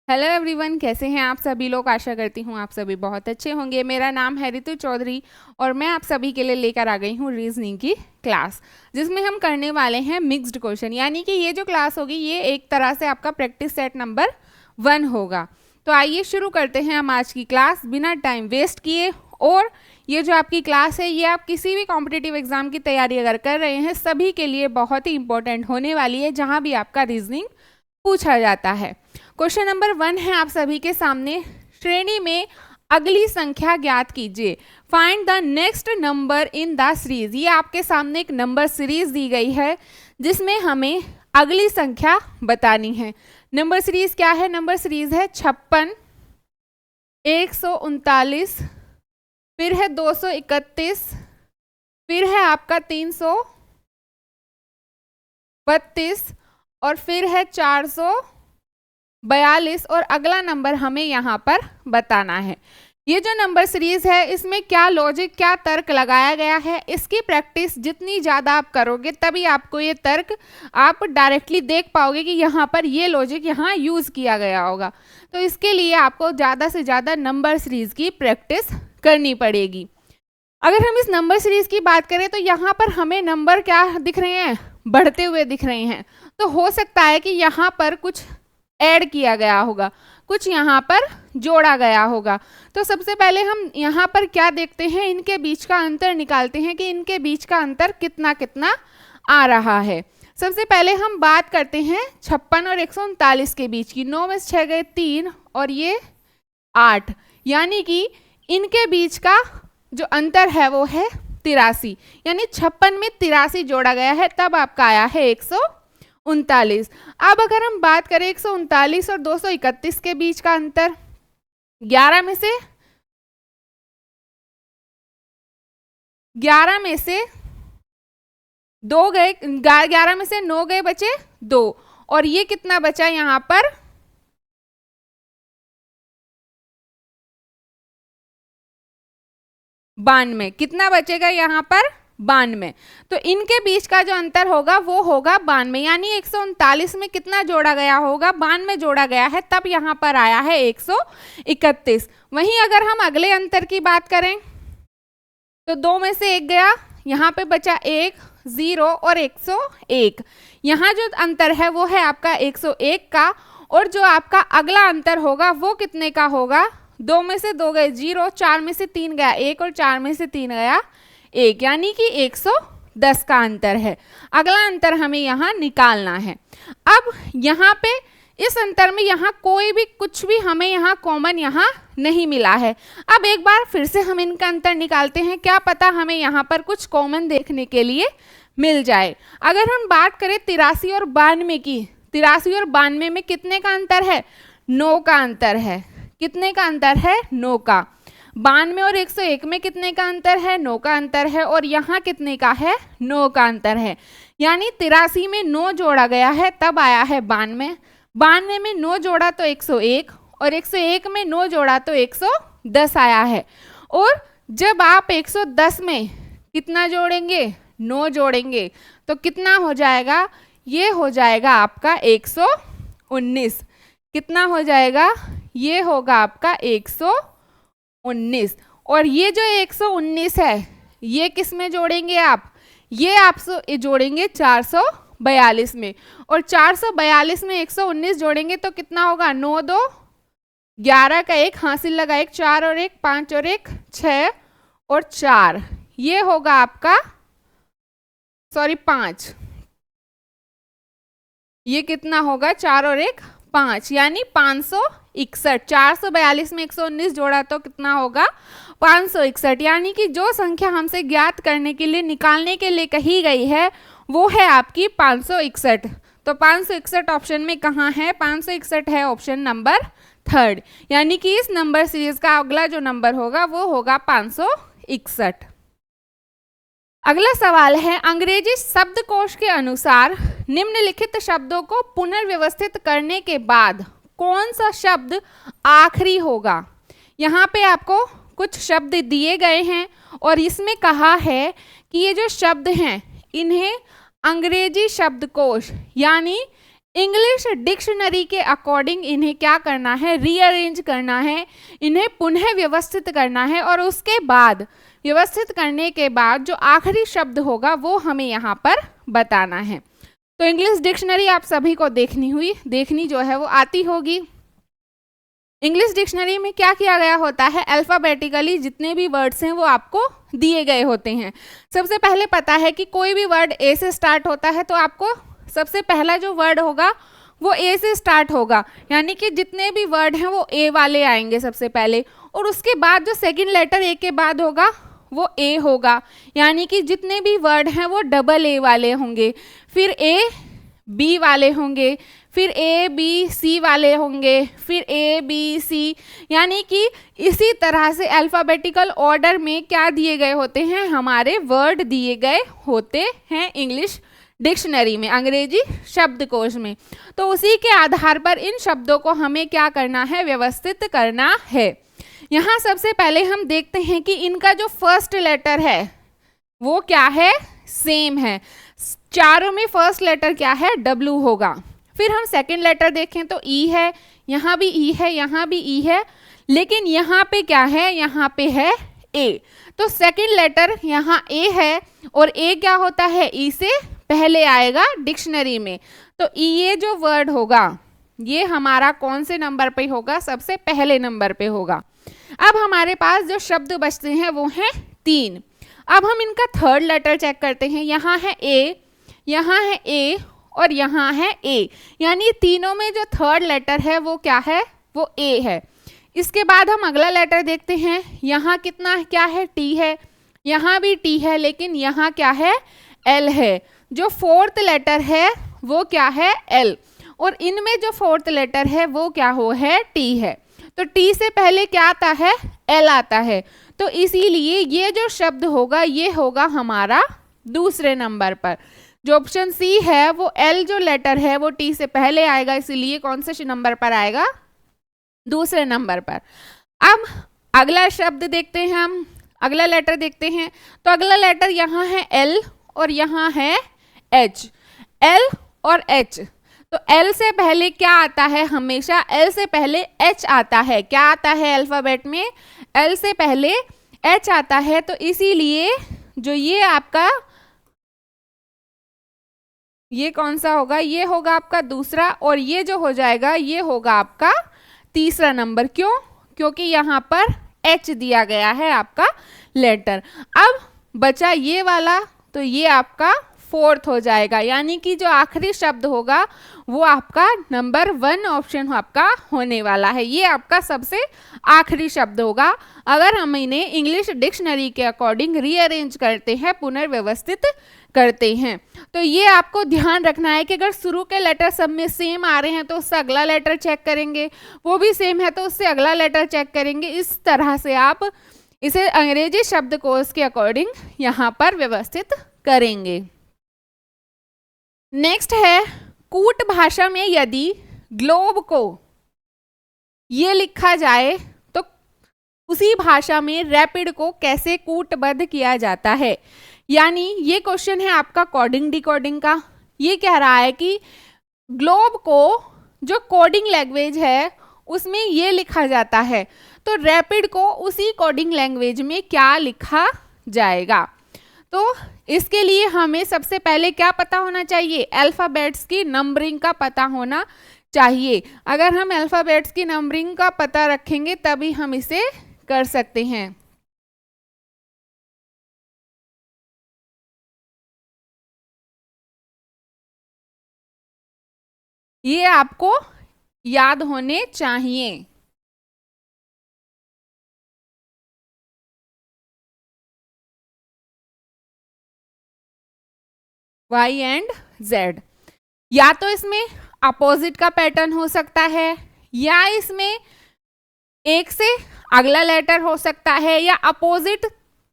Hello everyone, कैसे हैं आप सभी लोग। आशा करती हूँ आप सभी बहुत अच्छे होंगे। मेरा नाम है रितु चौधरी और मैं आप सभी के लिए लेकर आ गई हूँ रीजनिंग की क्लास, जिसमें हम करने वाले हैं मिक्स्ड क्वेश्चन। यानी कि ये जो क्लास होगी ये एक तरह से आपका प्रैक्टिस सेट नंबर 1 होगा। तो आइए शुरू करते हैं हम आज की क्लास बिना टाइम वेस्ट किए। और ये जो आपकी क्लास है ये आप किसी भी कॉम्पिटिटिव एग्जाम की तैयारी अगर कर रहे हैं सभी के लिए बहुत ही इंपॉर्टेंट होने वाली है, जहाँ भी आपका रीजनिंग पूछा जाता है। क्वेश्चन नंबर 1 है आप सभी के सामने। श्रेणी में अगली संख्या ज्ञात कीजिए। Find the next number in the series. ये आपके सामने एक नंबर सीरीज दी गई है जिसमें हमें अगली संख्या बतानी है। नंबर सीरीज क्या है? नंबर सीरीज है 56, 139, फिर है 231, फिर है आपका 332 और फिर है 442 और अगला नंबर हमें यहाँ पर बताना है। ये जो नंबर सीरीज है इसमें क्या लॉजिक, क्या तर्क लगाया गया है, इसकी प्रैक्टिस जितनी ज़्यादा आप करोगे तभी आपको ये तर्क आप डायरेक्टली देख पाओगे कि यहाँ पर ये लॉजिक यहाँ यूज़ किया गया होगा। तो इसके लिए आपको ज़्यादा से ज़्यादा नंबर सीरीज की प्रैक्टिस करनी पड़ेगी। अगर हम इस नंबर सीरीज की बात करें तो यहाँ पर हमें नंबर क्या दिख रहे हैं? बढ़ते हुए दिख रहे हैं। तो हो सकता है कि यहाँ पर कुछ ऐड किया गया होगा, कुछ यहाँ पर जोड़ा गया होगा। तो सबसे पहले हम यहाँ पर क्या देखते हैं, इनके बीच का अंतर निकालते हैं कि इनके बीच का अंतर कितना कितना आ रहा है। सबसे पहले हम बात करते हैं 56 और 139 के बीच की। 9 में से 6 गए 3 और ये 8, यानी कि इनके बीच का जो अंतर है वो है 83, यानी 56 में 83 जोड़ा गया है, तब आपका आया है 139। अब अगर हम बात करें 139 और 231 के बीच का अंतर, 11 में से 2 गए, 11 में से 9 गए, बचे 2 और ये कितना बचा यहाँ पर? 92। कितना बचेगा यहाँ पर? 92। तो इनके बीच का जो अंतर होगा वो होगा 92, यानी 139 में कितना जोड़ा गया होगा? 92 जोड़ा गया है, तब यहाँ पर आया है 131। वहीं अगर हम अगले अंतर की बात करें तो 2 में से 1 गया, यहाँ पे बचा 1, 0 और 101। यहाँ जो अंतर है वो है आपका 101 का, और जो आपका अगला अंतर होगा वो कितने का होगा? 2 में से 2 गए 0, 4 में से 3 गया 1 और 4 में से 3 गया 1, यानी कि 110 का अंतर है। अगला अंतर हमें यहाँ निकालना है। अब यहाँ पे इस अंतर में यहाँ कोई भी कुछ भी हमें यहाँ कॉमन यहाँ नहीं मिला है। अब एक बार फिर से हम इनका अंतर निकालते हैं, क्या पता हमें यहाँ पर कुछ कॉमन देखने के लिए मिल जाए। अगर हम बात करें 83 और 92 की, 83 और 92 में कितने का अंतर है? 9 का अंतर है। कितने का अंतर है? 9 का। 92 और 101 में कितने का अंतर है? 9 का अंतर है। और यहाँ कितने का है? 9 का अंतर है। यानी 83 में 9 जोड़ा गया है, तब आया है 92। 92 में 9 जोड़ा तो 101 और 101 में 9 जोड़ा तो 110 आया है। और जब आप 110 में कितना जोड़ेंगे? 9 जोड़ेंगे तो कितना हो जाएगा? ये हो जाएगा आपका 119। कितना हो जाएगा? ये होगा आपका 119। और ये जो 119 है ये किस में जोड़ेंगे आप? ये आप जोड़ेंगे 442 में, और 442 में 119 जोड़ेंगे तो कितना होगा? 9 2 11 का 1 हासिल लगा, 1 4 और 1 5 और 1 6 और 4, ये होगा आपका 5। ये कितना होगा? 4 और 1 5, यानी 561। 442 में 119 जोड़ा तो कितना होगा? 561। यानी कि जो संख्या हमसे ज्ञात करने के लिए, निकालने के लिए कही गई है वो है आपकी 561। तो 561 ऑप्शन में कहाँ है? 561 है ऑप्शन नंबर 3। यानी कि इस नंबर सीरीज का अगला जो नंबर होगा वो होगा 561। अगला सवाल है, अंग्रेजी शब्दकोश के अनुसार निम्नलिखित शब्दों को पुनर्व्यवस्थित करने के बाद कौन सा शब्द आखिरी होगा? यहाँ पे आपको कुछ शब्द दिए गए हैं और इसमें कहा है कि ये जो शब्द हैं इन्हें अंग्रेजी शब्दकोश यानी इंग्लिश डिक्शनरी के अकॉर्डिंग इन्हें क्या करना है, रीअरेंज करना है, इन्हें पुनः व्यवस्थित करना है और उसके बाद व्यवस्थित करने के बाद जो आखिरी शब्द होगा वो हमें यहाँ पर बताना है। तो इंग्लिश डिक्शनरी आप सभी को देखनी जो है वो आती होगी। इंग्लिश डिक्शनरी में क्या किया गया होता है, अल्फाबेटिकली जितने भी वर्ड्स हैं वो आपको दिए गए होते हैं। सबसे पहले पता है कि कोई भी वर्ड ए से स्टार्ट होता है तो आपको सबसे पहला जो वर्ड होगा वो ए से स्टार्ट होगा, यानी कि जितने भी वर्ड हैं वो ए वाले आएंगे सबसे पहले, और उसके बाद जो सेकंड लेटर ए के बाद होगा वो ए होगा, यानी कि जितने भी वर्ड हैं वो डबल ए वाले होंगे, फिर ए बी वाले होंगे, फिर ए बी सी वाले होंगे, फिर ए बी सी, यानी कि इसी तरह से अल्फ़ाबेटिकल ऑर्डर में क्या दिए गए होते हैं, हमारे वर्ड दिए गए होते हैं इंग्लिश डिक्शनरी में, अंग्रेजी शब्दकोश में। तो उसी के आधार पर इन शब्दों को हमें क्या करना है, व्यवस्थित करना है। यहाँ सबसे पहले हम देखते हैं कि इनका जो फर्स्ट लेटर है वो क्या है, सेम है। चारों में फर्स्ट लेटर क्या है, डब्ल्यू होगा। फिर हम सेकंड लेटर देखें तो ई है, यहाँ भी ई है, यहाँ भी ई है, लेकिन यहाँ पे क्या है, यहाँ पे है ए। तो सेकंड लेटर यहाँ ए है और ए क्या होता है, ई से पहले आएगा डिक्शनरी में। तो ये जो वर्ड होगा ये हमारा कौन से नंबर पे होगा, सबसे पहले नंबर पे होगा। अब हमारे पास जो शब्द बचते हैं वो हैं 3। अब हम इनका थर्ड लेटर चेक करते हैं। यहाँ है ए, यहाँ है ए और यहाँ है ए, यानी तीनों में जो थर्ड लेटर है वो क्या है, वो ए है। इसके बाद हम अगला लेटर देखते हैं। यहाँ कितना क्या है, टी है, यहाँ भी टी है, लेकिन यहाँ क्या है, एल है। जो फोर्थ लेटर है वो क्या है, एल, और इनमें जो फोर्थ लेटर है वो क्या हो है, टी है। तो टी से पहले क्या आता है, एल आता है। तो इसीलिए ये जो शब्द होगा ये होगा हमारा दूसरे नंबर पर। जो ऑप्शन सी है वो एल जो लेटर है वो टी से पहले आएगा, इसीलिए कौन से नंबर पर आएगा, दूसरे नंबर पर। अब अगला शब्द देखते हैं हम, अगला लेटर देखते हैं। तो अगला लेटर यहाँ है एल और यहाँ है एच, एल और एच। तो एल से पहले क्या आता है, हमेशा एल से पहले एच आता है। क्या आता है अल्फाबेट में, एल से पहले एच आता है। तो इसीलिए जो ये आपका, ये कौन सा होगा, ये होगा आपका दूसरा, और ये जो हो जाएगा ये होगा आपका तीसरा नंबर। क्यों, क्योंकि यहाँ पर एच दिया गया है आपका लेटर। अब बचा ये वाला, तो ये आपका फोर्थ हो जाएगा, यानी कि जो आखिरी शब्द होगा वो आपका नंबर 1 ऑप्शन आपका होने वाला है। ये आपका सबसे आखिरी शब्द होगा अगर हम इन्हें इंग्लिश डिक्शनरी के अकॉर्डिंग रीअरेंज करते हैं, पुनर्व्यवस्थित करते हैं। तो ये आपको ध्यान रखना है कि अगर शुरू के लेटर सब में सेम आ रहे हैं तो उससे अगला लेटर चेक करेंगे, वो भी सेम है तो उससे अगला लेटर चेक करेंगे। इस तरह से आप इसे अंग्रेजी शब्दकोश के अकॉर्डिंग यहाँ पर व्यवस्थित करेंगे। नेक्स्ट है, कूट भाषा में यदि ग्लोब को ये लिखा जाए तो उसी भाषा में रैपिड को कैसे कूटबद्ध किया जाता है। यानी ये क्वेश्चन है आपका कोडिंग डिकोडिंग का। ये कह रहा है कि ग्लोब को जो कोडिंग लैंग्वेज है उसमें ये लिखा जाता है, तो रैपिड को उसी कोडिंग लैंग्वेज में क्या लिखा जाएगा। तो इसके लिए हमें सबसे पहले क्या पता होना चाहिए, अल्फ़ाबेट्स की नंबरिंग का पता होना चाहिए। अगर हम अल्फ़ाबेट्स की नंबरिंग का पता रखेंगे तभी हम इसे कर सकते हैं। ये आपको याद होने चाहिए। Y एंड Z, या तो इसमें अपोजिट का पैटर्न हो सकता है, या इसमें एक से अगला लेटर हो सकता है, या अपोजिट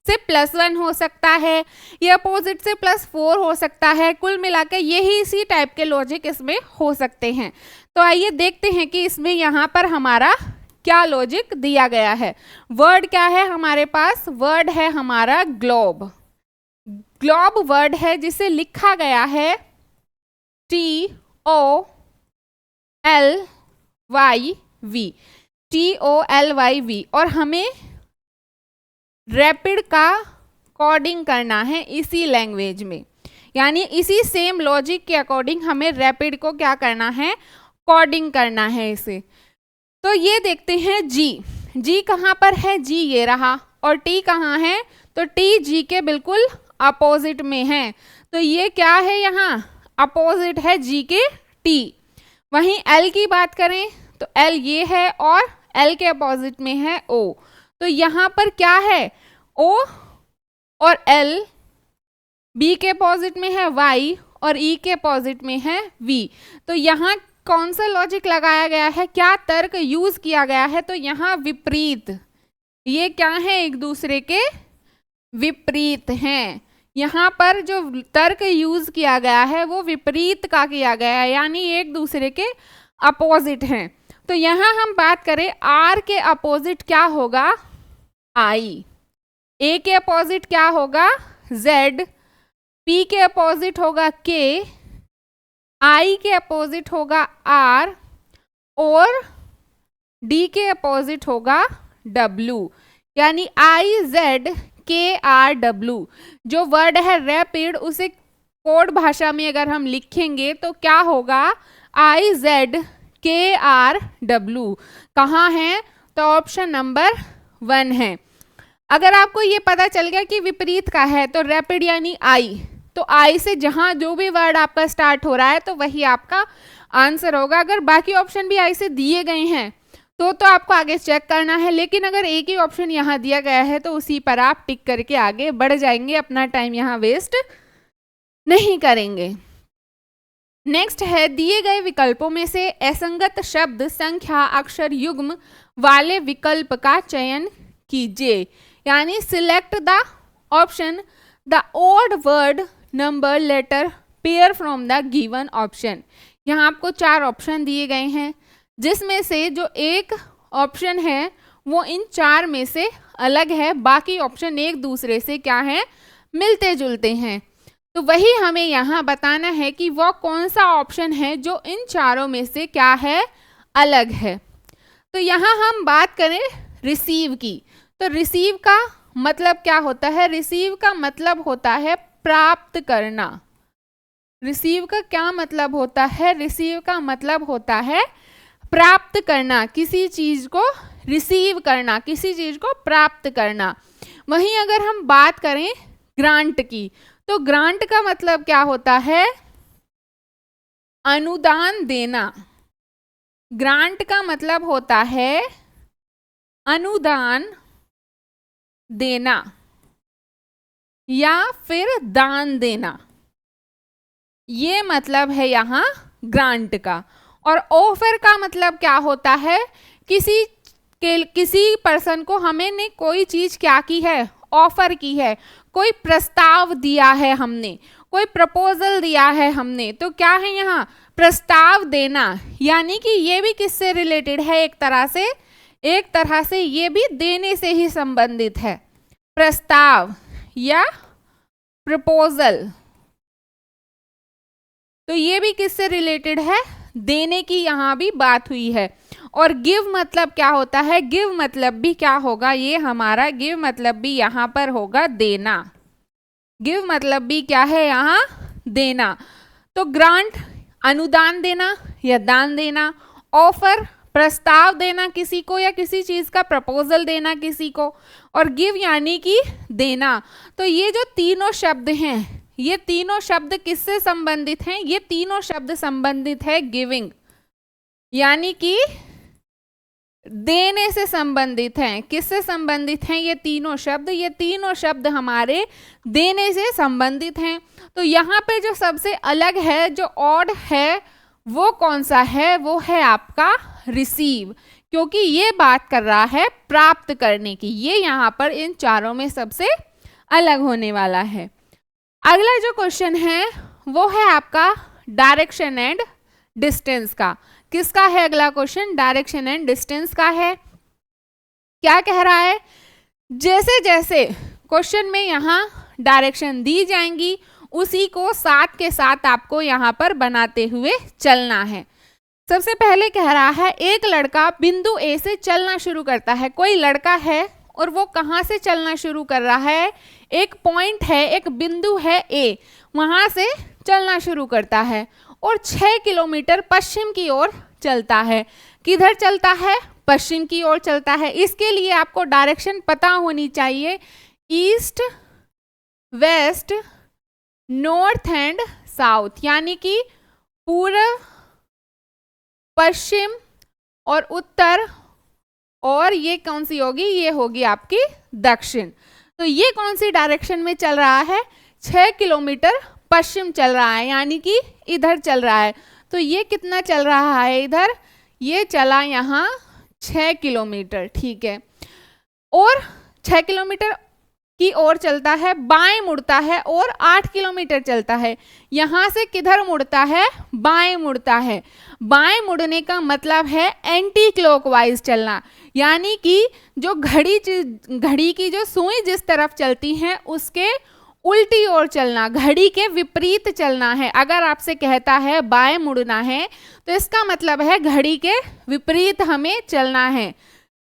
से +1 हो सकता है, या अपोजिट से +4 हो सकता है। कुल मिला के यही इसी टाइप के लॉजिक इसमें हो सकते हैं। तो आइए देखते हैं कि इसमें यहाँ पर हमारा क्या लॉजिक दिया गया है। वर्ड क्या है हमारे पास, वर्ड है हमारा ग्लोब। ग्लोब वर्ड है जिसे लिखा गया है TOB, TOLYV, TOLYV, और हमें रैपिड का कोडिंग करना है इसी लैंग्वेज में, यानी इसी सेम लॉजिक के अकॉर्डिंग हमें रैपिड को क्या करना है, कोडिंग करना है इसे। तो ये देखते हैं जी कहाँ पर है, जी ये रहा, और टी कहाँ है, तो टी जी के बिल्कुल अपोजिट में है, तो ये क्या है, यहाँ अपोजिट है जी के टी। वहीं एल की बात करें तो एल ये है और एल के अपोजिट में है ओ, तो यहाँ पर क्या है, ओ और एल, बी के अपोजिट में है वाई और ई के अपोजिट में है वी। तो यहाँ कौन सा लॉजिक लगाया गया है, क्या तर्क यूज किया गया है, तो यहाँ विपरीत, ये क्या है, एक दूसरे के विपरीत हैं। यहाँ पर जो तर्क यूज किया गया है वो विपरीत का किया गया है, यानी एक दूसरे के अपोजिट हैं। तो यहाँ हम बात करें आर के अपोजिट क्या होगा, आई, ए के अपोजिट क्या होगा, जेड, पी के अपोजिट होगा के, आई के अपोजिट होगा आर, और डी के अपोजिट होगा डब्ल्यू, यानी आई जेड के आर डब्ल्यू। जो वर्ड है रैपिड उसे कोड भाषा में अगर हम लिखेंगे तो क्या होगा, आई जेड के आर डब्ल्यू। कहाँ है, तो ऑप्शन नंबर 1 है। अगर आपको ये पता चल गया कि विपरीत का है तो रैपिड यानी आई, तो आई से जहां जो भी वर्ड आपका स्टार्ट हो रहा है तो वही आपका आंसर होगा। अगर बाकी ऑप्शन भी आई से दिए गए हैं तो आपको आगे चेक करना है, लेकिन अगर एक ही ऑप्शन यहाँ दिया गया है तो उसी पर आप टिक करके आगे बढ़ जाएंगे, अपना टाइम यहाँ वेस्ट नहीं करेंगे। नेक्स्ट है, दिए गए विकल्पों में से असंगत शब्द, संख्या, अक्षर, युग्म वाले विकल्प का चयन कीजिए, यानी select the option the odd word number letter pair from the given option. यहाँ आपको 4 ऑप्शन दिए गए हैं, जिसमें से जो एक ऑप्शन है वो इन 4 में से अलग है, बाकी ऑप्शन एक दूसरे से क्या है, मिलते जुलते हैं। तो वही हमें यहाँ बताना है कि वो कौन सा ऑप्शन है जो इन चारों में से क्या है, अलग है। तो यहाँ हम बात करें रिसीव की, तो रिसीव का मतलब क्या होता है, रिसीव का मतलब होता है प्राप्त करना। रिसीव का क्या मतलब होता है, रिसीव का मतलब होता है प्राप्त करना, किसी चीज को रिसीव करना, किसी चीज को प्राप्त करना। वहीं अगर हम बात करें ग्रांट की, तो ग्रांट का मतलब क्या होता है, अनुदान देना। ग्रांट का मतलब होता है अनुदान देना या फिर दान देना, ये मतलब है यहाँ ग्रांट का। और ऑफर का मतलब क्या होता है, किसी पर्सन को हमें ने कोई चीज क्या की है, ऑफर की है, कोई प्रस्ताव दिया है हमने, कोई प्रपोजल दिया है हमने, तो क्या है यहाँ प्रस्ताव देना, यानी कि ये भी किससे रिलेटेड है, एक तरह से ये भी देने से ही संबंधित है। प्रस्ताव या प्रपोजल, तो ये भी किससे रिलेटेड है, देने की यहाँ भी बात हुई है। और गिव मतलब क्या होता है, गिव मतलब भी क्या होगा, ये हमारा गिव मतलब भी यहाँ पर होगा देना। गिव मतलब भी क्या है, यहाँ देना। तो ग्रांट अनुदान देना या दान देना, ऑफर प्रस्ताव देना किसी को या किसी चीज का प्रपोजल देना किसी को, और गिव यानी कि देना। तो ये जो तीनों शब्द हैं, ये तीनों शब्द किससे संबंधित हैं, ये तीनों शब्द संबंधित है गिविंग, यानी कि देने से संबंधित हैं। किससे संबंधित हैं ये तीनों शब्द, ये तीनों शब्द हमारे देने से संबंधित हैं। तो यहाँ पे जो सबसे अलग है, जो ऑड है, वो कौन सा है, वो है आपका रिसीव, क्योंकि ये बात कर रहा है प्राप्त करने की। ये यहाँ पर इन चारों में सबसे अलग होने वाला है। अगला जो क्वेश्चन है वो है आपका डायरेक्शन एंड डिस्टेंस का। किसका है अगला क्वेश्चन, डायरेक्शन एंड डिस्टेंस का है। क्या कह रहा है, जैसे जैसे क्वेश्चन में यहाँ डायरेक्शन दी जाएंगी उसी को साथ के साथ आपको यहाँ पर बनाते हुए चलना है। सबसे पहले कह रहा है एक लड़का बिंदु ए से चलना शुरू करता है। कोई लड़का है और वो कहाँ से चलना शुरू कर रहा है, एक पॉइंट है, एक बिंदु है ए, वहां से चलना शुरू करता है और 6 किलोमीटर पश्चिम की ओर चलता है। किधर चलता है, पश्चिम की ओर चलता है। इसके लिए आपको डायरेक्शन पता होनी चाहिए, east, west, north and south, यानी कि पूर्व, पश्चिम और उत्तर, और ये कौन सी होगी, ये होगी आपकी दक्षिण। तो ये कौन सी डायरेक्शन में चल रहा है, 6 किलोमीटर पश्चिम चल रहा है, यानी कि इधर चल रहा है। तो ये कितना चल रहा है इधर, ये चला यहाँ 6 किलोमीटर, ठीक है। और 6 किलोमीटर की ओर चलता है, बाएं मुड़ता है और 8 किलोमीटर चलता है। यहाँ से किधर मुड़ता है, बाएं मुड़ता है। बाएं मुड़ने का मतलब है एंटी क्लॉकवाइज चलना, यानी कि जो घड़ी की जो सुई जिस तरफ चलती है उसके उल्टी ओर चलना, घड़ी के विपरीत चलना है। अगर आपसे कहता है बाएं मुड़ना है तो इसका मतलब है घड़ी के विपरीत हमें चलना है।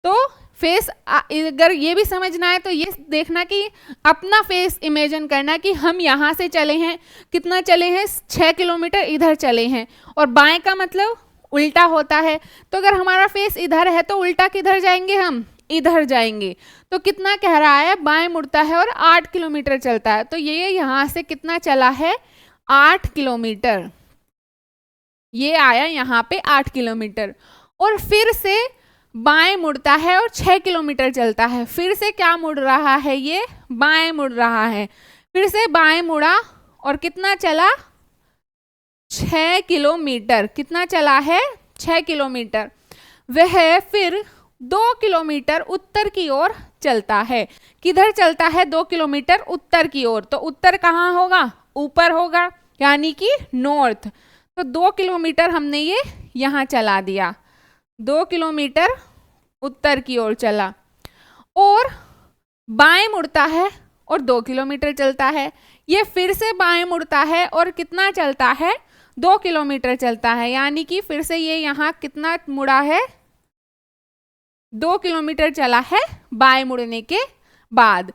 तो फेस, अगर ये भी समझना है तो ये देखना कि अपना फेस इमेजिन करना कि हम यहाँ से चले हैं, कितना चले हैं, 6 किलोमीटर इधर चले हैं, और बाएं का मतलब उल्टा होता है। तो अगर हमारा फेस इधर है तो उल्टा किधर जाएंगे, हम इधर जाएंगे। तो कितना कह रहा है, बाएं मुड़ता है और 8 किलोमीटर चलता है। तो ये यहाँ से कितना चला है, 8 किलोमीटर, ये आया यहाँ पे 8 किलोमीटर। और फिर से बाएं मुड़ता है और 6 किलोमीटर चलता है। फिर से क्या मुड़ रहा है, ये बाएं मुड़ रहा है। फिर से बाएं मुड़ा और कितना चला, 6 किलोमीटर। कितना चला है, 6 किलोमीटर। वह फिर 2 किलोमीटर उत्तर की ओर चलता है। किधर चलता है, 2 किलोमीटर उत्तर की ओर। तो उत्तर कहाँ होगा, ऊपर होगा, यानी कि नॉर्थ। तो 2 किलोमीटर हमने ये यहाँ चला दिया, 2 किलोमीटर उत्तर की ओर चला। और बाएं मुड़ता है और 2 किलोमीटर चलता है। ये फिर से बाएं मुड़ता है और कितना चलता है, 2 किलोमीटर चलता है, यानी कि फिर से ये यहाँ कितना मुड़ा है, 2 किलोमीटर चला है बाएं मुड़ने के बाद।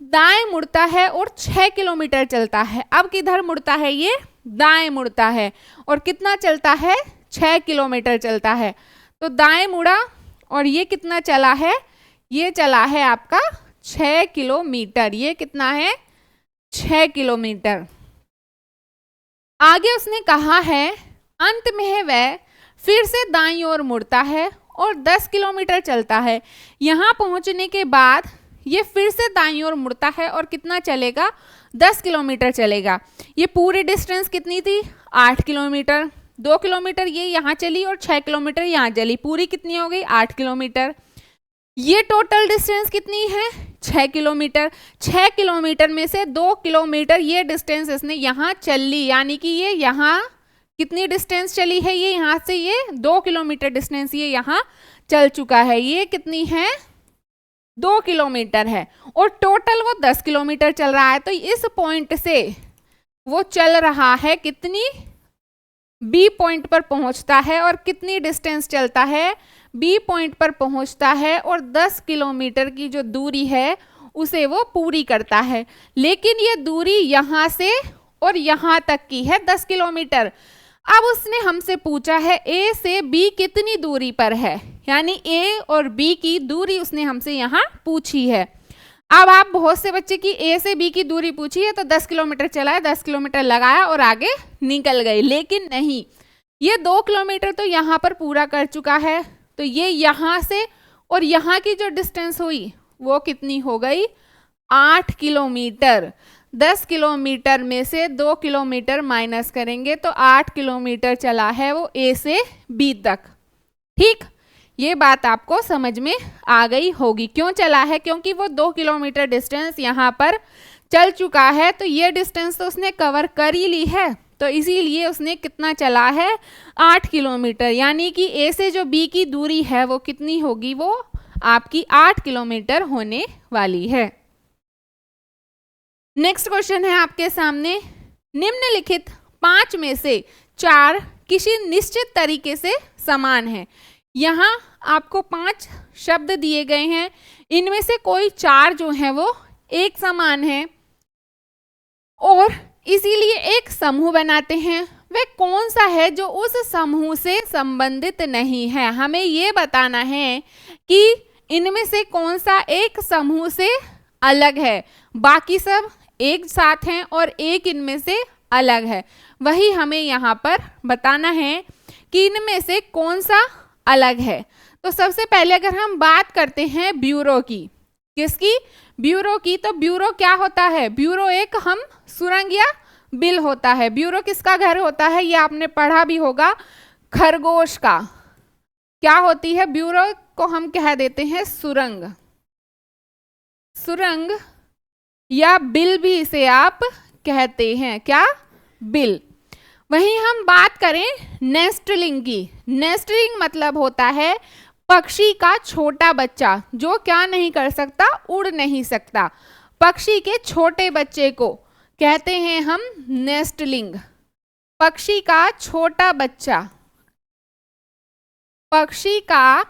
दाएं मुड़ता है और 6 किलोमीटर चलता है। अब किधर मुड़ता है, ये दाएं मुड़ता है और कितना चलता है, 6 किलोमीटर चलता है। तो दाएं मुड़ा और ये कितना चला है, ये चला है आपका 6 किलोमीटर। ये कितना है, 6 किलोमीटर। आगे उसने कहा है अंत में वह फिर से दाईं ओर मुड़ता है और 10 किलोमीटर चलता है। यहाँ पहुँचने के बाद ये फिर से दाईं ओर मुड़ता है और कितना चलेगा, 10 किलोमीटर चलेगा। ये पूरी डिस्टेंस कितनी थी, 8 किलोमीटर। 2 किलोमीटर ये यहाँ चली और 6 किलोमीटर यहाँ चली, पूरी कितनी हो गई, 8 किलोमीटर। ये टोटल डिस्टेंस कितनी है, 6 किलोमीटर। 6 किलोमीटर में से 2 किलोमीटर ये डिस्टेंस इसने यहाँ चल ली, यानी कि ये यहाँ कितनी डिस्टेंस चली है, ये यहाँ से ये 2 किलोमीटर डिस्टेंस ये यहाँ चल चुका है। ये कितनी है, 2 किलोमीटर है। और टोटल वो 10 किलोमीटर चल रहा है। तो इस पॉइंट से वो चल रहा है कितनी, बी पॉइंट पर पहुंचता है और कितनी डिस्टेंस चलता है, बी पॉइंट पर पहुंचता है और 10 किलोमीटर की जो दूरी है उसे वो पूरी करता है। लेकिन ये दूरी यहाँ से और यहाँ तक की है 10 किलोमीटर। अब उसने हमसे पूछा है ए से बी कितनी दूरी पर है, यानी ए और बी की दूरी उसने हमसे यहाँ पूछी है। अब आप बहुत से बच्चे की ए से बी की दूरी पूछी है तो 10 किलोमीटर चला है, 10 किलोमीटर लगाया और आगे निकल गए। लेकिन नहीं, ये 2 किलोमीटर तो यहाँ पर पूरा कर चुका है। तो ये यहाँ से और यहाँ की जो डिस्टेंस हुई वो कितनी हो गई, 8 किलोमीटर। 10 किलोमीटर में से 2 किलोमीटर माइनस करेंगे तो 8 किलोमीटर चला है वो ए से बी तक। ठीक, ये बात आपको समझ में आ गई होगी। क्यों चला है, क्योंकि वो 2 किलोमीटर डिस्टेंस यहाँ पर चल चुका है। तो ये डिस्टेंस तो उसने कवर कर ही ली है, तो इसीलिए उसने कितना चला है, 8 किलोमीटर। यानी कि ए से जो बी की दूरी है वो कितनी होगी, वो आपकी 8 किलोमीटर होने वाली है। नेक्स्ट क्वेश्चन है आपके सामने, निम्नलिखित 5 में से 4 किसी निश्चित तरीके से समान है। यहाँ आपको 5 शब्द दिए गए हैं, इनमें से कोई 4 जो है वो एक समान है और इसीलिए एक समूह बनाते हैं। वह कौन सा है जो उस समूह से संबंधित नहीं है? हमें ये बताना है कि इनमें से कौन सा एक समूह से अलग है। बाकी सब एक साथ हैं और एक इनमें से अलग है, वही हमें यहाँ पर बताना है कि इनमें से कौन सा अलग है। तो सबसे पहले अगर हम बात करते हैं ब्यूरो की, किसकी? ब्यूरो की। तो ब्यूरो क्या होता है? ब्यूरो एक हम सुरंग या बिल होता है। ब्यूरो किसका घर होता है? ये आपने पढ़ा भी होगा, खरगोश का। क्या होती है? ब्यूरो को हम कह देते हैं सुरंग। सुरंग या बिल भी इसे आप कहते हैं। क्या? बिल। वहीं हम बात करें नेस्टलिंग की। नेस्टलिंग मतलब होता है पक्षी का छोटा बच्चा जो क्या नहीं कर सकता? उड़ नहीं सकता। पक्षी के छोटे बच्चे को कहते हैं हम नेस्टलिंग। पक्षी का छोटा बच्चा, पक्षी का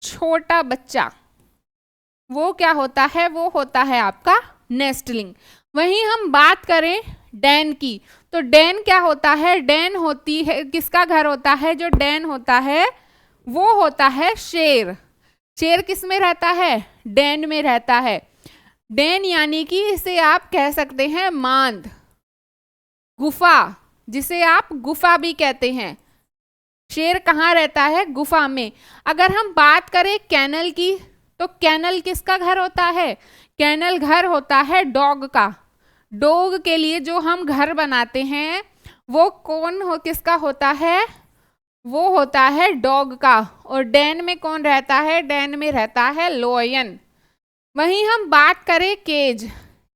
छोटा बच्चा वो क्या होता है? वो होता है आपका नेस्टलिंग। वहीं हम बात करें डैन की, तो डैन क्या होता है? डैन होती है, किसका घर होता है? जो डैन होता है वो होता है शेर। शेर किस में रहता है? डैन में रहता है। डैन यानी कि इसे आप कह सकते हैं मांद, गुफा, जिसे आप गुफा भी कहते हैं। शेर कहाँ रहता है? गुफा में। अगर हम बात करें कैनल की, तो कैनल किसका घर होता है? कैनल घर होता है डॉग का। डॉग के लिए जो हम घर बनाते हैं वो किसका होता है? वो होता है डॉग का। और डैन में कौन रहता है? डैन में रहता है लोयन। वहीं हम बात करें केज,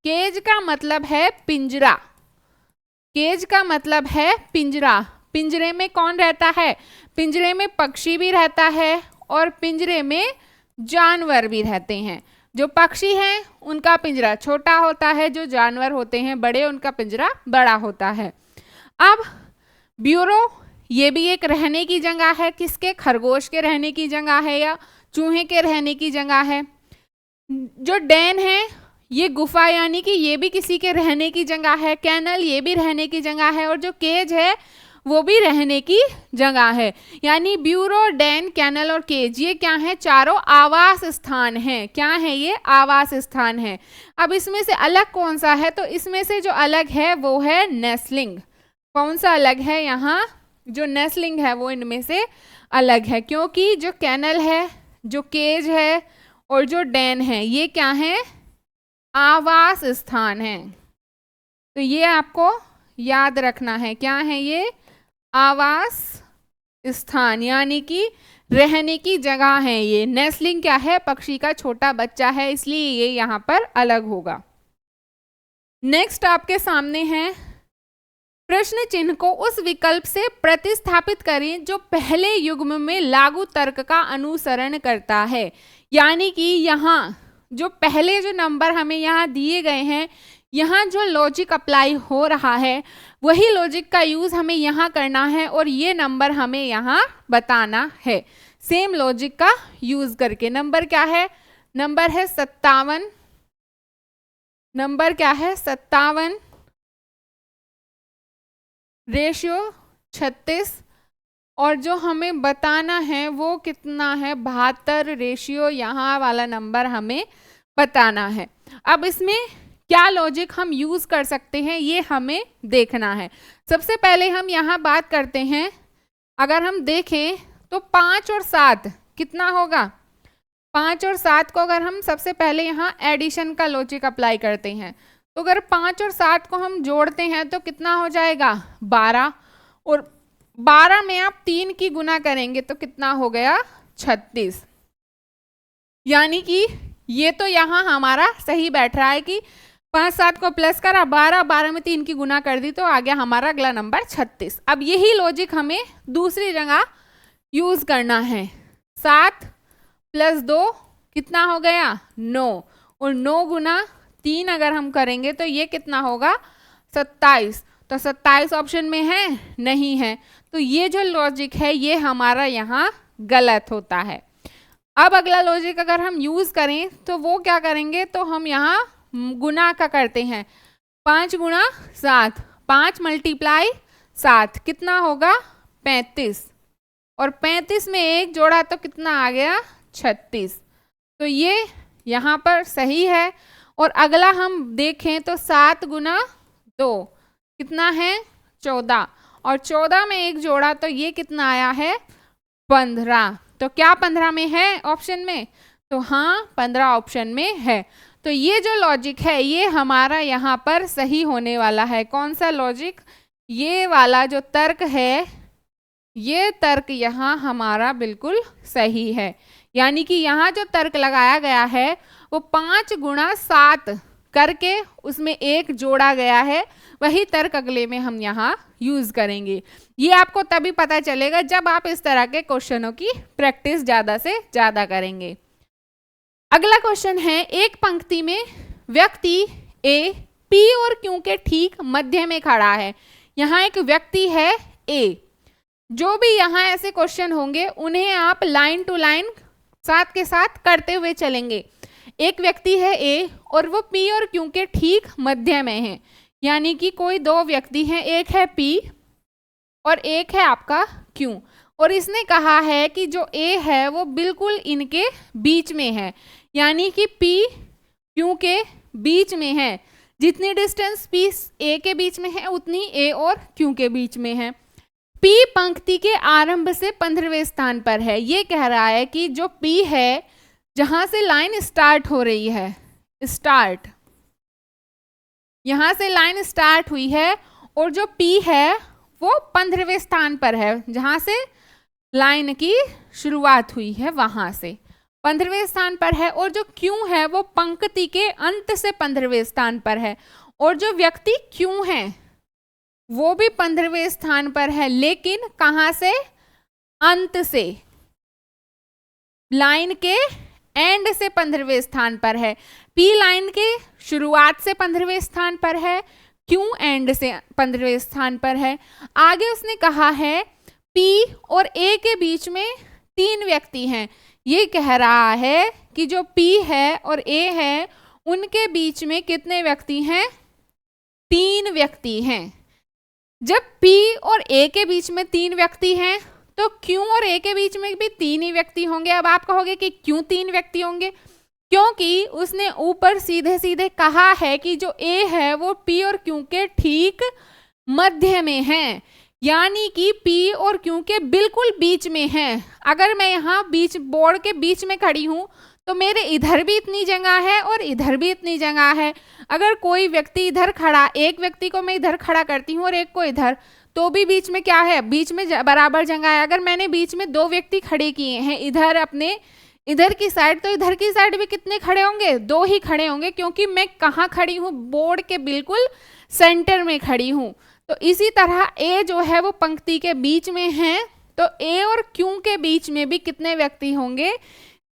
केज का मतलब है पिंजरा। केज का मतलब है पिंजरा। पिंजरे में कौन रहता है? पिंजरे में पक्षी भी रहता है और पिंजरे में जानवर भी रहते हैं। जो पक्षी हैं उनका पिंजरा छोटा होता है, जो जानवर होते हैं बड़े, उनका पिंजरा बड़ा होता है। अब ब्यूरो ये भी एक रहने की जगह है। किसके? खरगोश के रहने की जगह है या चूहे के रहने की जगह है। जो डैन है ये गुफा यानी कि ये भी किसी के रहने की जगह है। कैनल ये भी रहने की जगह है और जो केज है वो भी रहने की जगह है। यानी ब्यूरो, डैन, कैनल और केज ये क्या है? चारों आवास स्थान हैं। क्या है ये? आवास स्थान है। अब इसमें से अलग कौन सा है? तो इसमें से जो अलग है वो है नेस्लिंग। कौन सा अलग है? यहाँ जो नेस्लिंग है वो इनमें से अलग है, क्योंकि जो कैनल है, जो केज है और जो डैन है ये क्या है? आवास स्थान है। तो ये आपको याद रखना है। क्या है ये? आवास स्थान, यानी कि रहने की जगह है। ये नेस्लिंग क्या है? पक्षी का छोटा बच्चा है, इसलिए ये यहाँ पर अलग होगा। नेक्स्ट आपके सामने है प्रश्न चिन्ह को उस विकल्प से प्रतिस्थापित करें जो पहले युग्म में लागू तर्क का अनुसरण करता है। यानी कि यहाँ जो पहले जो नंबर हमें यहाँ दिए गए हैं, यहाँ जो लॉजिक अप्लाई हो रहा है वही लॉजिक का यूज हमें यहाँ करना है और ये नंबर हमें यहाँ बताना है सेम लॉजिक का यूज करके। नंबर क्या है? नंबर है 57। नंबर क्या है? 57 रेशियो 36 और जो हमें बताना है वो कितना है? 72 रेशियो यहाँ वाला नंबर हमें बताना है। अब इसमें क्या लॉजिक हम यूज कर सकते हैं ये हमें देखना है। सबसे पहले हम यहाँ बात करते हैं, अगर हम देखें तो 5 और 7 कितना होगा? 5 और 7 को अगर हम सबसे पहले यहाँ एडिशन का लॉजिक अप्लाई करते हैं तो अगर 5 और 7 को हम जोड़ते हैं तो कितना हो जाएगा? 12। और 12 में आप 3 की गुना करेंगे तो कितना हो गया? 36। यानी कि ये तो यहाँ हमारा सही बैठ रहा है कि 5 7 को प्लस करा, 12 में 3 की गुना कर दी तो आ गया हमारा अगला नंबर 36। अब यही लॉजिक हमें दूसरी जगह यूज करना है। 7 + 2 कितना हो गया? 9 और 9 गुना 3 अगर हम करेंगे तो ये कितना होगा? 27। तो तो 27 ऑप्शन में है, नहीं है। तो ये जो लॉजिक है ये हमारा यहाँ गलत होता है। अब अगला लॉजिक अगर हम यूज करें तो वो क्या करेंगे, तो हम यहाँ गुना का करते हैं। 5 गुणा 7, 5 मल्टीप्लाई 7 कितना होगा 35, और 35 में 1 जोड़ा तो कितना आ गया 36। तो ये यहाँ पर सही है। और अगला हम देखें तो 7 गुना 2 कितना है 14, और 14 में 1 जोड़ा तो ये कितना आया है 15। तो क्या 15 में है ऑप्शन में, तो हाँ 15 ऑप्शन में है। तो ये जो लॉजिक है ये हमारा यहाँ पर सही होने वाला है। कौन सा लॉजिक, ये वाला जो तर्क है, ये तर्क यहाँ हमारा बिल्कुल सही है। यानी कि यहाँ जो तर्क लगाया गया है वो 5 गुणा 7 करके उसमें 1 जोड़ा गया है, वही तर्क अगले में हम यहाँ यूज करेंगे। ये आपको तभी पता चलेगा जब आप इस तरह के क्वेश्चनों की प्रैक्टिस ज़्यादा से ज़्यादा करेंगे। अगला क्वेश्चन है, एक पंक्ति में व्यक्ति ए पी और क्यू के ठीक मध्य में खड़ा है। यहाँ एक व्यक्ति है ए। जो भी यहाँ ऐसे क्वेश्चन होंगे उन्हें आप लाइन टू लाइन साथ के साथ करते हुए चलेंगे। एक व्यक्ति है ए और वो पी और क्यू के ठीक मध्य में है, यानी कि कोई 2 व्यक्ति हैं, एक है पी और एक है आपका क्यू। और इसने कहा है कि जो ए है वो बिल्कुल इनके बीच में है, यानी कि पी क्यू के बीच में है। जितनी डिस्टेंस पी ए के बीच में है उतनी ए और क्यू के बीच में है। पी पंक्ति के आरंभ से 15वें स्थान पर है। ये कह रहा है कि जो पी है जहां से लाइन स्टार्ट हो रही है, स्टार्ट यहां से लाइन स्टार्ट हुई है और जो पी है वो 15वें स्थान पर है, जहां से लाइन की शुरुआत हुई है वहां से 15वें स्थान पर है। और जो क्यू है वो पंक्ति के अंत से 15वें स्थान पर है, और जो व्यक्ति क्यू है वो भी 15वें स्थान पर है, लेकिन कहां से, अंत से, लाइन के एंड से 15वें स्थान पर है। पी लाइन के शुरुआत से 15वें स्थान पर है, क्यू एंड से 15वें स्थान पर है। आगे उसने कहा है पी और ए के बीच में 3 व्यक्ति हैं। ये कह रहा है कि जो पी है और ए है उनके बीच में कितने व्यक्ति हैं, 3 व्यक्ति हैं। जब P और A के बीच में 3 व्यक्ति हैं तो Q और A के बीच में भी 3 ही व्यक्ति होंगे। अब आप कहोगे कि क्यों 3 व्यक्ति होंगे, क्योंकि उसने ऊपर सीधे सीधे कहा है कि जो A है वो P और Q के ठीक मध्य में है, यानी कि P और Q के बिल्कुल बीच में है। अगर मैं यहाँ बीच बोर्ड के बीच में खड़ी हूँ तो मेरे इधर भी इतनी जगह है और इधर भी इतनी जगह है। अगर कोई व्यक्ति इधर खड़ा, एक व्यक्ति को मैं इधर खड़ा करती हूँ और एक को इधर, तो भी बीच में क्या है, बीच में बराबर जगह है। अगर मैंने बीच में 2 व्यक्ति खड़े किए हैं इधर अपने इधर की साइड, तो इधर की साइड भी कितने खड़े होंगे, 2 ही खड़े होंगे, क्योंकि मैं कहाँ खड़ी हूँ, बोर्ड के बिल्कुल सेंटर में खड़ी हूँ। तो इसी तरह ए जो है वो पंक्ति के बीच में है, तो ए और क्यू के बीच में भी कितने व्यक्ति होंगे,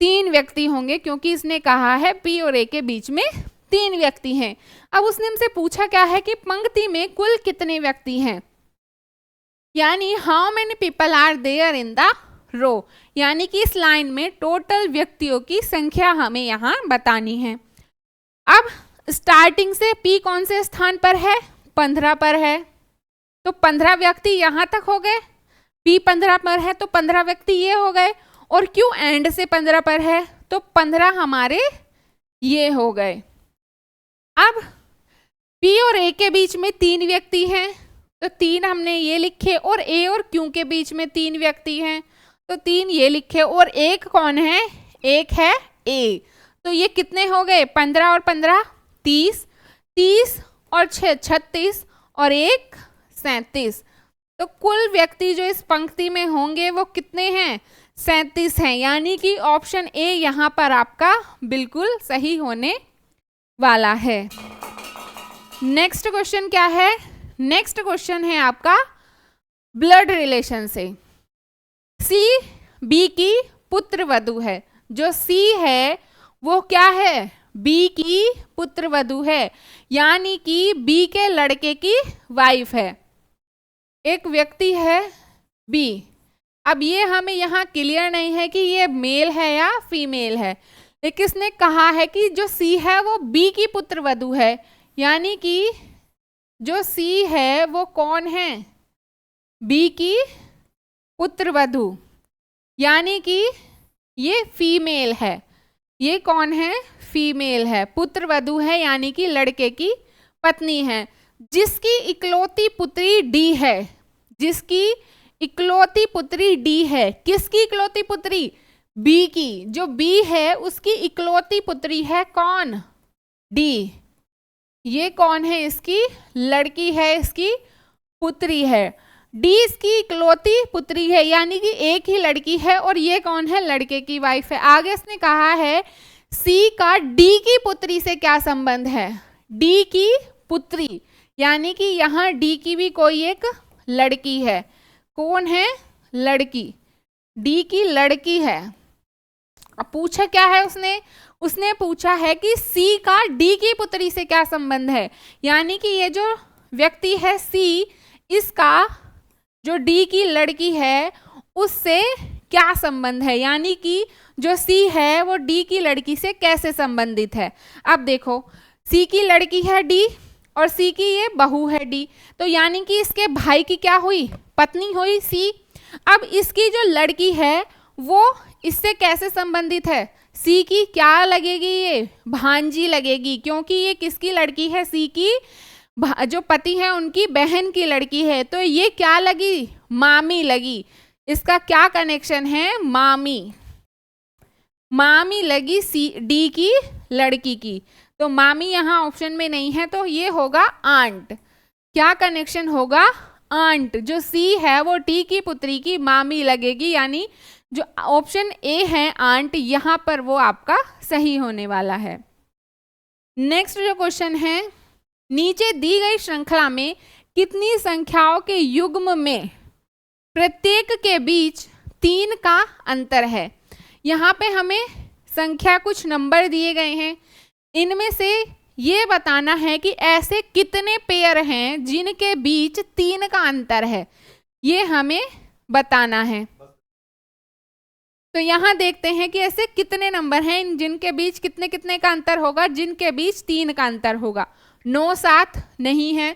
3 व्यक्ति होंगे, क्योंकि इसने कहा है पी और ए के बीच में 3 व्यक्ति हैं। अब उसने हमसे पूछा क्या है कि पंक्ति में कुल कितने व्यक्ति हैं, यानी how many people are there in the row, यानी कि इस लाइन में टोटल व्यक्तियों की संख्या हमें यहाँ बतानी है। अब स्टार्टिंग से पी कौन से स्थान पर है, 15 पर है, तो 15 व्यक्ति यहाँ तक हो गए। पी 15 पर है तो 15 व्यक्ति ये हो गए, और क्यू एंड से 15 पर है तो 15 हमारे ये हो गए। अब पी और ए के बीच में 3 व्यक्ति हैं, तो 3 हमने ये लिखे, और ए और क्यू के बीच में 3 व्यक्ति हैं तो 3 ये लिखे, और एक कौन है, एक है ए। तो ये कितने हो गए, 15 और 15 30, 30 और 6 36, और 1 37। तो कुल व्यक्ति जो इस पंक्ति में होंगे वो कितने हैं, 37 हैं, यानी कि ऑप्शन ए यहाँ पर आपका बिल्कुल सही होने वाला है। नेक्स्ट क्वेश्चन क्या है, नेक्स्ट क्वेश्चन है आपका ब्लड रिलेशन से। सी बी की पुत्र वधू है। जो सी है वो क्या है, बी की पुत्रवधू है, यानी कि बी के लड़के की वाइफ है। एक व्यक्ति है बी। अब ये हमें यहाँ क्लियर नहीं है कि ये मेल है या फीमेल है, लेकिन इसने कहा है कि जो सी है वो बी की पुत्रवधू है, यानी कि जो सी है वो कौन है, बी की पुत्रवधू, यानी कि ये फीमेल है। ये कौन है, फीमेल है, पुत्रवधू है यानी कि लड़के की पत्नी है, जिसकी इकलौती पुत्री डी है, जिसकी इकलौती पुत्री डी है। किसकी इकलौती पुत्री, बी की। जो बी है उसकी इकलौती पुत्री है कौन, डी। ये कौन है, इसकी लड़की है, इसकी पुत्री है। डी इसकी इकलौती पुत्री है, यानी कि एक ही लड़की है, और ये कौन है, लड़के की वाइफ है। आगे इसने कहा है सी का डी की पुत्री से क्या संबंध है, डी की पुत्री, यानी कि यहाँ डी की भी कोई एक लड़की है। कौन है, लड़की, डी की लड़की है। अब पूछा क्या है उसने पूछा है कि सी का डी की पुत्री से क्या संबंध है, यानी कि ये जो व्यक्ति है सी, इसका जो डी की लड़की है उससे क्या संबंध है, यानी कि जो सी है वो डी की लड़की से कैसे संबंधित है। अब देखो सी की लड़की है डी और सी की ये बहू है डी, तो यानी कि इसके भाई की क्या हुई, पत्नी हुई सी। अब इसकी जो लड़की है वो इससे कैसे संबंधित है, सी की क्या लगेगी, ये भांजी लगेगी, क्योंकि ये किसकी लड़की है, सी की जो पति है उनकी बहन की लड़की है, तो ये क्या लगी, मामी लगी। इसका क्या कनेक्शन है, मामी, मामी लगी सी डी की लड़की की, तो मामी यहाँ ऑप्शन में नहीं है, तो ये होगा आंट। क्या कनेक्शन होगा, आंट। जो सी है वो डी की पुत्री की मामी लगेगी, यानी जो ऑप्शन ए है आंट, यहाँ पर वो आपका सही होने वाला है। नेक्स्ट जो क्वेश्चन है, नीचे दी गई श्रृंखला में कितनी संख्याओं के युग्म में प्रत्येक के बीच 3 का अंतर है। यहाँ पे हमें संख्या कुछ नंबर दिए गए हैं, इनमें से ये बताना है कि ऐसे कितने पेयर हैं जिनके बीच 3 का अंतर है, ये हमें बताना है। तो यहाँ देखते हैं कि ऐसे कितने नंबर हैं जिनके बीच कितने कितने का अंतर होगा, जिनके बीच 3 का अंतर होगा। 9 7 नहीं है,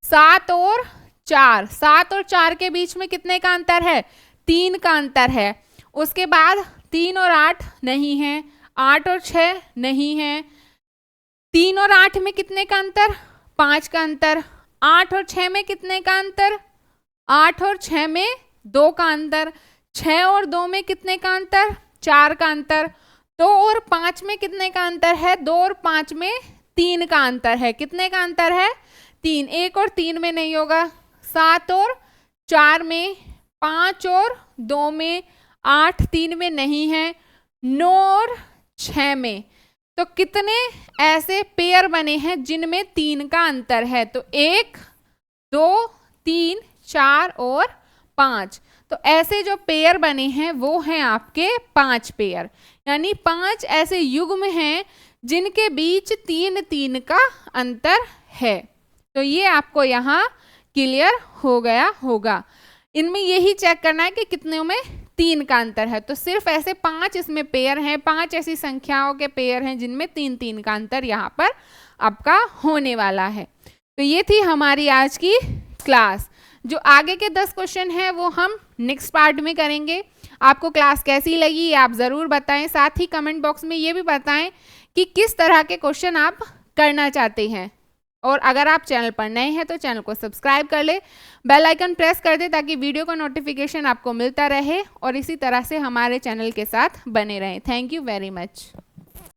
7 और 4, 7 और 4 के बीच में कितने का अंतर है, 3 का अंतर है। उसके बाद 3 और 8 नहीं है, 8 और 6 नहीं है, 3 और 8 में कितने का अंतर, 5 का अंतर। 8 और 6 में कितने का अंतर, 8 और 6 में 2 का अंतर। 6 और 2 में कितने का अंतर, 4 का अंतर। 2 और 5 में कितने का अंतर है, 2 और 5 में 3 का अंतर है। कितने का अंतर है, 3। 1 और 3 में नहीं होगा, 7 और 4 में, 5 और 2 में, 8 3 में नहीं है, 9 और 6 में। तो कितने ऐसे पेयर बने हैं जिनमें 3 का अंतर है, तो 1 2 3 4 और 5। तो ऐसे जो पेयर बने हैं वो हैं आपके 5 पेयर, यानी 5 ऐसे युग्म हैं जिनके बीच 3 का अंतर है। तो ये आपको यहाँ क्लियर हो गया होगा। इनमें यही चेक करना है कि कितने में 3 का अंतर है, तो सिर्फ ऐसे 5 इसमें पेयर हैं, 5 ऐसी संख्याओं के पेयर हैं जिनमें 3 का अंतर यहाँ पर आपका होने वाला है। तो ये थी हमारी आज की क्लास। जो आगे के 10 क्वेश्चन हैं वो हम नेक्स्ट पार्ट में करेंगे। आपको क्लास कैसी लगी ये आप ज़रूर बताएं, साथ ही कमेंट बॉक्स में ये भी बताएं कि किस तरह के क्वेश्चन आप करना चाहते हैं। और अगर आप चैनल पर नए हैं तो चैनल को सब्सक्राइब कर ले, बेल आइकन प्रेस कर दे ताकि वीडियो का नोटिफिकेशन आपको मिलता रहे और इसी तरह से हमारे चैनल के साथ बने रहें। Thank you very much.